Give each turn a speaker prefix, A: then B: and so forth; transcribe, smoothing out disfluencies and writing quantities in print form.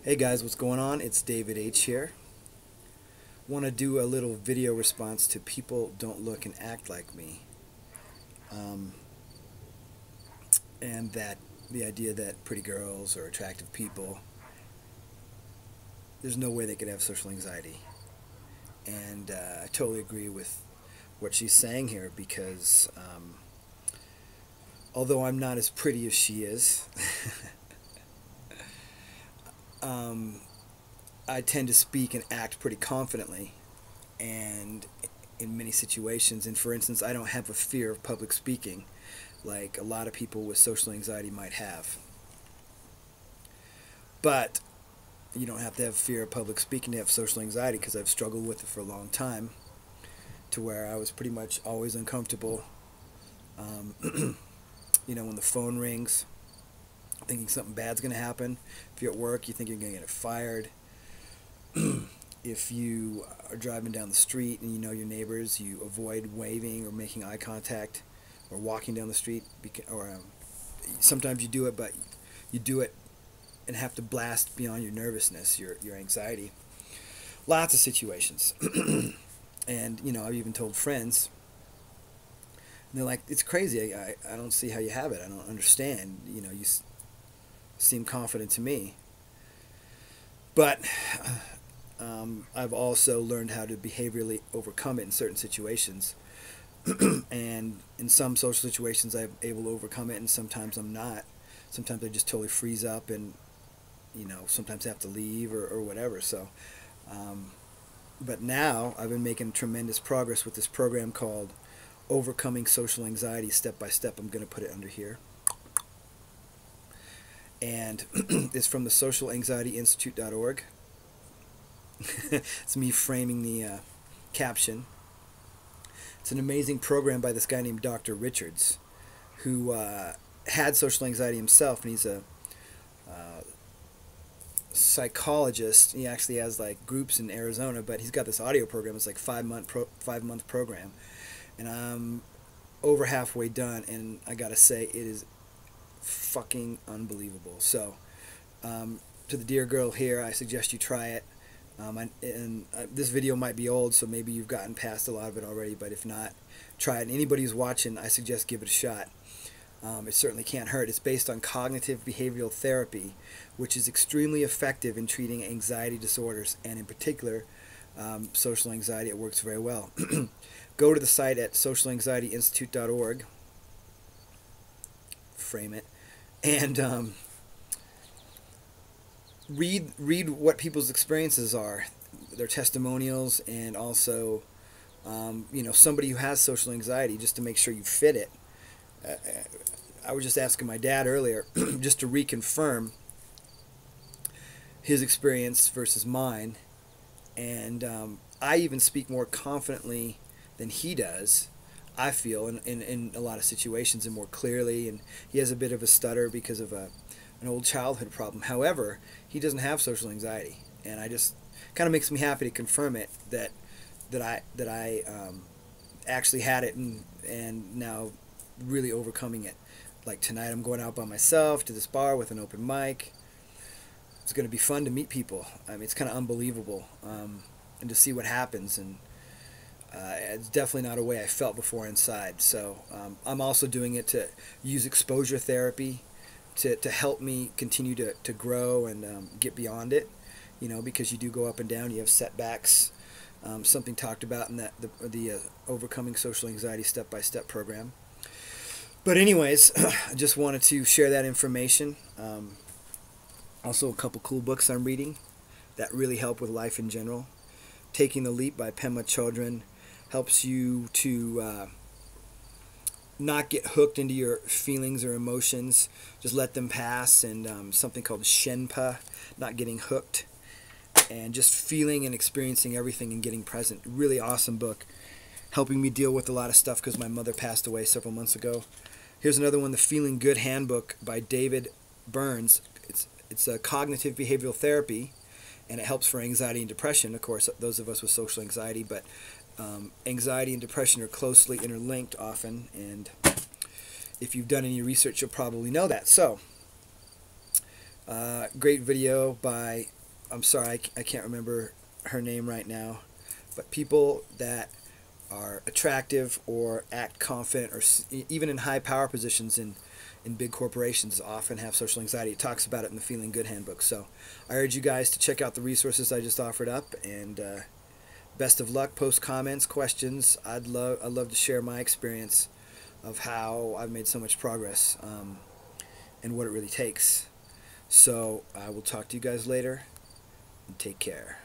A: Hey guys, what's going on? It's David H here. Want to do a little video response to people don't look and act like me. Um, and that the idea that pretty girls or attractive people, there's no way they could have social anxiety. And I totally agree with what she's saying here because although I'm not as pretty as she is, I tend to speak and act pretty confidently and in many situations. And for instance, I don't have a fear of public speaking like a lot of people with social anxiety might have. But you don't have to have fear of public speaking to have social anxiety, because I've struggled with it for a long time to where I was pretty much always uncomfortable. When the phone rings, thinking something bad's going to happen. If you're at work, you think you're going to get fired. If you are driving down the street and you know your neighbors, you avoid waving or making eye contact or walking down the street. Sometimes you do it, but you do it and have to blast beyond your nervousness, your anxiety. Lots of situations. And, I've even told friends, and they're like, it's crazy. I don't see how you have it. I don't understand. You seem confident to me. But I've also learned how to behaviorally overcome it in certain situations. And in some social situations, I'm able to overcome it, and sometimes I'm not. Sometimes I just totally freeze up and, sometimes have to leave or whatever. So, but now I've been making tremendous progress with this program called Overcoming Social Anxiety Step by Step. I'm going to put it under here. And it's from the socialanxietyinstitute.org. It's me framing the caption. It's an amazing program by this guy named Dr. Richards, who had social anxiety himself, and he's a psychologist. He actually has like groups in Arizona, but he's got this audio program. It's like 5-month program, and I'm over halfway done, and I gotta say it is fucking unbelievable. So to the dear girl here, I suggest you try it. This video might be old, so maybe you've gotten past a lot of it already, but if not, try it. And anybody who's watching, I suggest give it a shot. It certainly can't hurt. It's based on cognitive behavioral therapy, which is extremely effective in treating anxiety disorders, and in particular social anxiety. It works very well. Go to the site at socialanxietyinstitute.org, frame it, and read what people's experiences are, their testimonials, and also somebody who has social anxiety, just to make sure you fit it. I was just asking my dad earlier just to reconfirm his experience versus mine, and I even speak more confidently than he does, I feel, in a lot of situations, and more clearly. And he has a bit of a stutter because of an old childhood problem. However, he doesn't have social anxiety, and I just kind of makes me happy to confirm it, that I actually had it, and now really overcoming it. Like tonight, I'm going out by myself to this bar with an open mic. It's going to be fun to meet people. I mean, it's kind of unbelievable, and to see what happens. And it's definitely not a way I felt before inside. So I'm also doing it to use exposure therapy to help me continue to grow and get beyond it. Because you do go up and down, you have setbacks. Something talked about in the Overcoming Social Anxiety Step-by-Step program. But anyways, I just wanted to share that information. Also, a couple cool books I'm reading that really help with life in general. Taking the Leap by Pema Chodron helps you to not get hooked into your feelings or emotions. Just let them pass. And something called Shenpa, not getting hooked, and just feeling and experiencing everything and getting present. Really awesome book, helping me deal with a lot of stuff because my mother passed away several months ago. Here's another one, The Feeling Good Handbook by David Burns. It's a cognitive behavioral therapy, and it helps for anxiety and depression. Of course, those of us with social anxiety, but anxiety and depression are closely interlinked often, and if you've done any research, you'll probably know that. So, great video by I'm sorry, I can't remember her name right now, but people that are attractive or act confident or even in high power positions in big corporations often have social anxiety. It talks about it in the Feeling Good Handbook. So I urge you guys to check out the resources I just offered up, and best of luck. Post comments, questions. I'd love to share my experience of how I've made so much progress, and what it really takes. So I will talk to you guys later, and take care.